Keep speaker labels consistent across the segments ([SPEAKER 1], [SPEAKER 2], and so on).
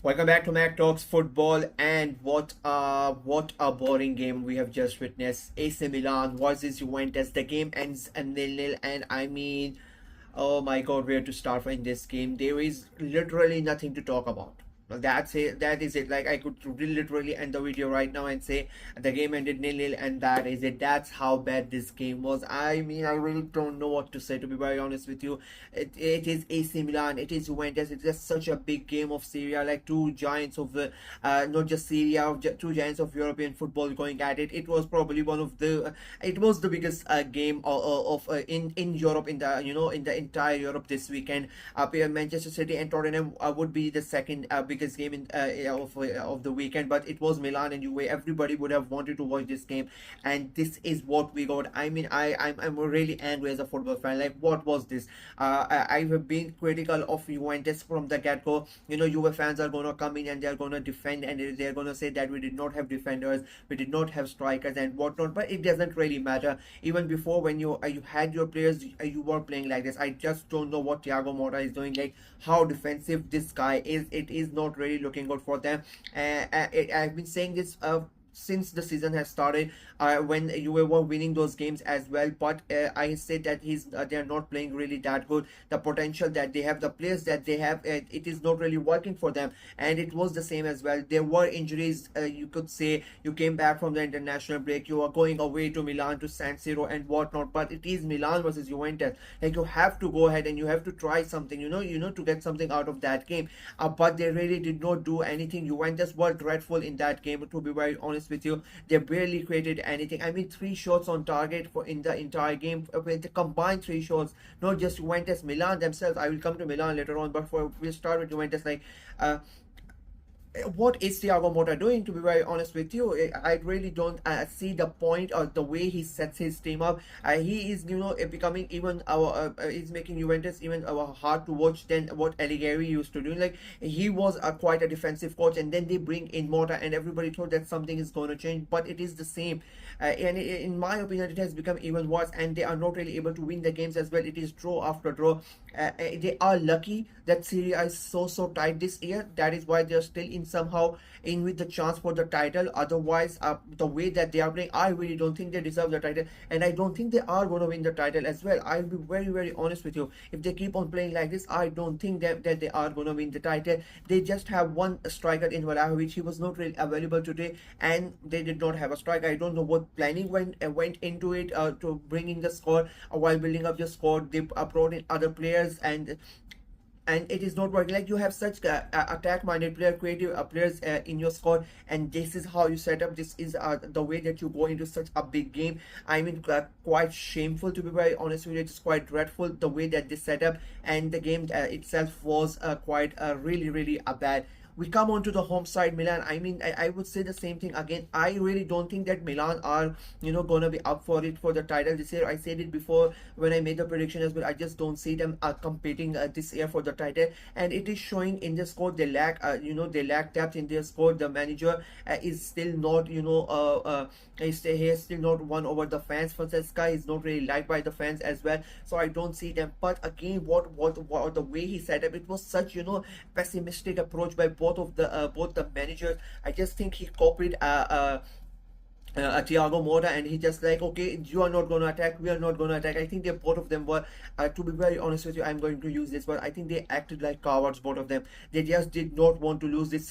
[SPEAKER 1] Welcome back to Mac Talks Football, and what a boring game we have just witnessed. AC Milan versus Juventus. The game ends a 0-0, and I mean, oh my God, where to start in this game? There is literally nothing to talk about. That's it. That is it. Like I could literally end the video right now and say the game ended 0-0, and that is it. That's how bad this game was. I mean, I really don't know what to say, to be very honest with you. It is AC Milan. It is Juventus. It's just such a big game of Syria, like two giants of the not just Syria, two giants of European football going at it. It was probably one of the it was the biggest game of in Europe, in the in the entire Europe this weekend. Manchester City and Tottenham would be the second biggest game of the weekend, but it was Milan and Juve. Everybody would have wanted to watch this game, and this is what we got. I mean, I'm really angry as a football fan. Like, what was this? I have been critical of Juventus from the get go. Juve fans are gonna come in and they're gonna defend, and they're gonna say that we did not have defenders, we did not have strikers and whatnot. But it doesn't really matter. Even before, when you had your players, you were playing like this. I just don't know what Thiago Motta is doing. Like, how defensive this guy is. It is not really looking good for them. I've been saying this since the season has started, when you were winning those games as well, but I said that they're not playing really that good. The potential that they have, the players that they have, it is not really working for them, and it was the same as well. There were injuries. You could say you came back from the international break, you are going away to Milan, to San Siro and whatnot, but it is Milan versus Juventus. Like, you have to go ahead and you have to try something, to get something out of that game. But they really did not do anything. Juventus were dreadful in that game, to be very honest with you. They barely created anything. I mean, 3 shots on target for in the entire game, with the combined 3 shots. Not just Juventus, Milan themselves. I will come to Milan later on, but we'll start with Juventus. Like, what is Thiago Motta doing, to be very honest with you? I really don't see the point or the way he sets his team up. He is becoming even he's making Juventus even hard to watch than what Allegri used to do. Like, he was quite a defensive coach, and then they bring in Motta, and everybody thought that something is going to change, but it is the same. And in my opinion, it has become even worse, and they are not really able to win the games as well. It is draw after draw. They are lucky that Syria is so tight this year. That is why they are still somehow in with the chance for the title. Otherwise, the way that they are playing, I really don't think they deserve the title, and I don't think they are going to win the title as well. I'll be very honest with you. If they keep on playing like this, I don't think that they are going to win the title. They just have one striker in Vlahovic. He was not really available today, and they did not have a striker. I don't know what planning went into it to bring in the squad. While building up the squad, they brought in other players, and it is not working. Like, you have such attack minded player, creative players in your squad, and this is how you set up. This is the way that you go into such a big game. I mean, quite shameful, to be very honest with you. It's quite dreadful the way that they set up, and the game itself was quite really bad. We come on to the home side, Milan. I mean, I would say the same thing again. I really don't think that Milan are gonna be up for it for the title this year. I said it before when I made the prediction as well. I just don't see them competing this year for the title, and it is showing in the squad. They lack they lack depth in their squad. The manager is still not he has still not won over the fans. Francesca is not really liked by the fans as well, so I don't see them. But again, what the way he set up, it was such pessimistic approach by both the managers. I just think he copied Thiago Motta, and he just like, okay, you are not going to attack, we are not going to attack. I think they both of them were, to be very honest with you, I'm going to use this, but I think they acted like cowards, both of them. They just did not want to lose this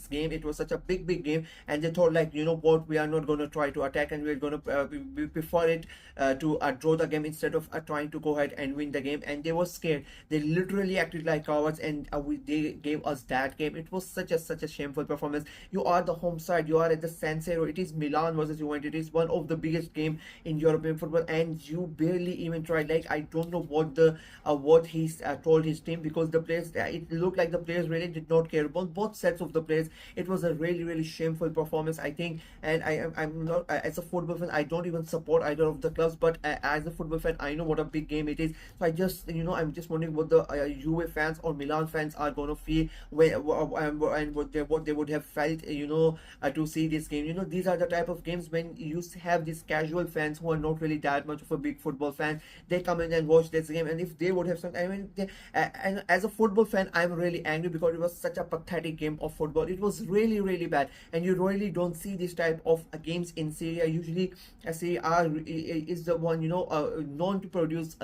[SPEAKER 1] game. It was such a big game, and they thought, like, what, we are not going to try to attack, and we're going to we prefer it to draw the game instead of trying to go ahead and win the game. And they were scared. They literally acted like cowards, and they gave us that game. It was such a shameful performance. You are the home side, you are at the San Siro. It is Milan versus Juventus. It is one of the biggest game in European football, and you barely even tried. Like, I don't know what he told his team, because the players, it looked like the players really did not care about both sets of the players. It was a really shameful performance, I think. And I'm not, as a football fan, I don't even support either of the clubs, but as a football fan, I know what a big game it is. So I just I'm just wondering what the Juve fans or Milan fans are going to feel and what they would have felt to see this game. These are the type type of games when you have these casual fans who are not really that much of a big football fan. They come in and watch this game, and if they would have something, I mean, and as a football fan, I'm really angry because it was such a pathetic game of football. It was really really bad, and you really don't see this type of games in Syria. Usually Serie A is the one, known to produce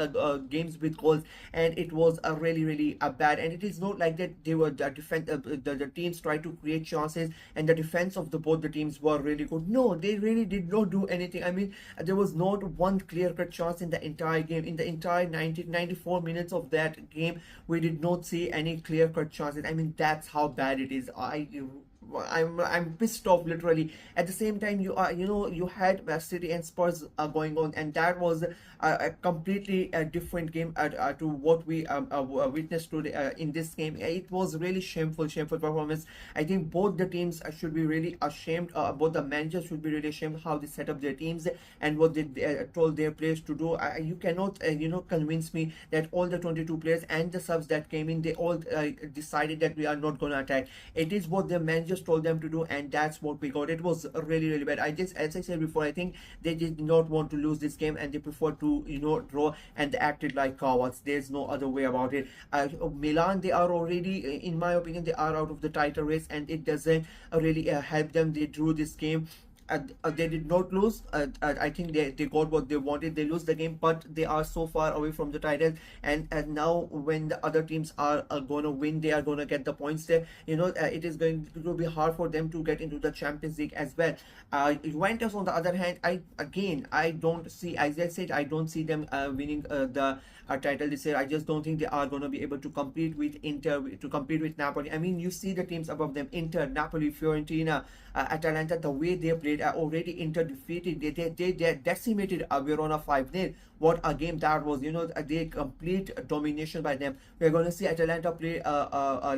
[SPEAKER 1] games with goals, and it was really really bad. And it is not like that they were the teams tried to create chances and the defense of the both the teams were really good. No, they really did not do anything. I mean, there was not one clear cut chance in the entire game. In the entire 94 minutes of that game, we did not see any clear cut chances. I mean, that's how bad it is. I'm pissed off literally. At the same time, you had City and Spurs going on, and that was a completely different game to what we witnessed today in this game. It was really shameful performance. I think both the teams should be really ashamed. Both the managers should be really ashamed how they set up their teams and what they told their players to do. You cannot convince me that all the 22 players and the subs that came in, they all decided that we are not going to attack. It is what the managers told them to do, and that's what we got. It was really really bad. As I said before, I think they did not want to lose this game, and they preferred to draw, and they acted like cowards. There's no other way about it. Milan, they are already, in my opinion, they are out of the title race, and it doesn't really help them. They drew this game. They did not lose. I think they got what they wanted. They lose the game, but they are so far away from the title. And now when the other teams are going to win, they are going to get the points there. It is going to be hard for them to get into the Champions League as well. Juventus, on the other hand, I don't see, as I said, I don't see them winning the title this year. I just don't think they are going to be able to compete with Inter, to compete with Napoli. I mean, you see the teams above them: Inter, Napoli, Fiorentina, Atalanta. The way they played, already Inter defeated. They decimated Verona 5-0. What a game that was! They complete domination by them. We're going to see Atalanta play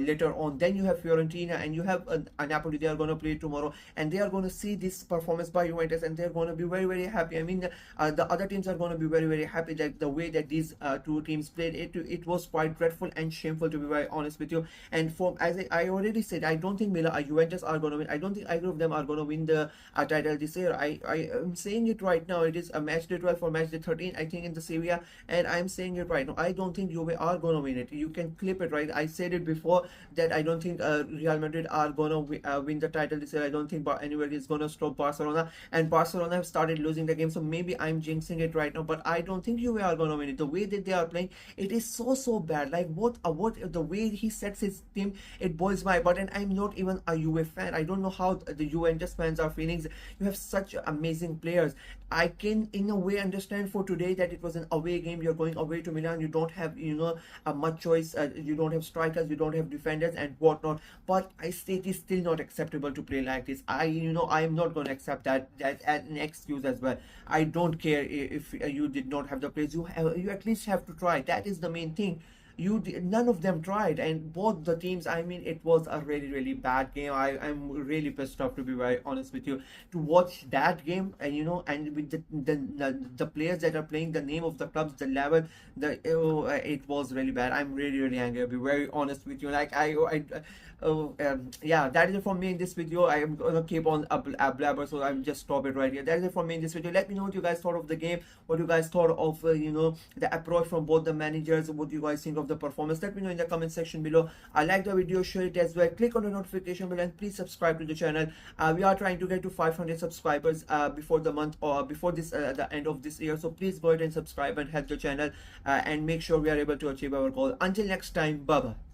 [SPEAKER 1] later on. Then you have Fiorentina and you have Napoli. They are going to play tomorrow, and they are going to see this performance by Juventus, and they're going to be very very happy. I mean, the other teams are going to be very very happy that the way that these two teams played. It was quite dreadful and shameful, to be very honest with you. And as I already said, I don't think Juventus are going to win. I don't think either of them are going to win the title this year. I am saying it right now. It is a match day 12 for match day 13, I think, in the Serie A, and I'm saying it right now. I don't think Juve are going to win it. You can clip it, right? I said it before that I don't think Real Madrid are going to win the title this year. I don't think anybody is going to stop Barcelona, and Barcelona have started losing the game, so maybe I'm jinxing it right now, but I don't think Juve are going to win it. The way that they are playing, it is so bad. Like what the way he sets his team, it boils my butt. And I'm not even a Juve fan. I don't know how the Juventus fans are feeling. You have such amazing players. I can in a way understand for today that it was an away game. You're going away to Milan. You don't have much choice. You don't have strikers. You don't have defenders and whatnot. But I say it is still not acceptable to play like this. I am not going to accept that as an excuse as well. I don't care if you did not have the players. You at least have to try. That is the main thing. None of them tried, and both the teams, I mean, it was a really really bad game. I'm really pissed off, to be very honest with you, to watch that game. And and with the players that are playing, the name of the clubs, the level, it was really bad. I'm really really angry, I'll be very honest with you. Like yeah, that is it for me in this video. I am gonna keep on a blabber, so I'm just stop it right here. That is it for me in this video. Let me know what you guys thought of the game, what you guys thought of the approach from both the managers, what you guys think of the performance. Let me know in the comment section below. I like the video, share it as well, click on the notification bell, and please subscribe to the channel. We are trying to get to 500 subscribers before the month, or before this the end of this year, so please go ahead and subscribe and help the channel, and make sure we are able to achieve our goal. Until next time, bye bye.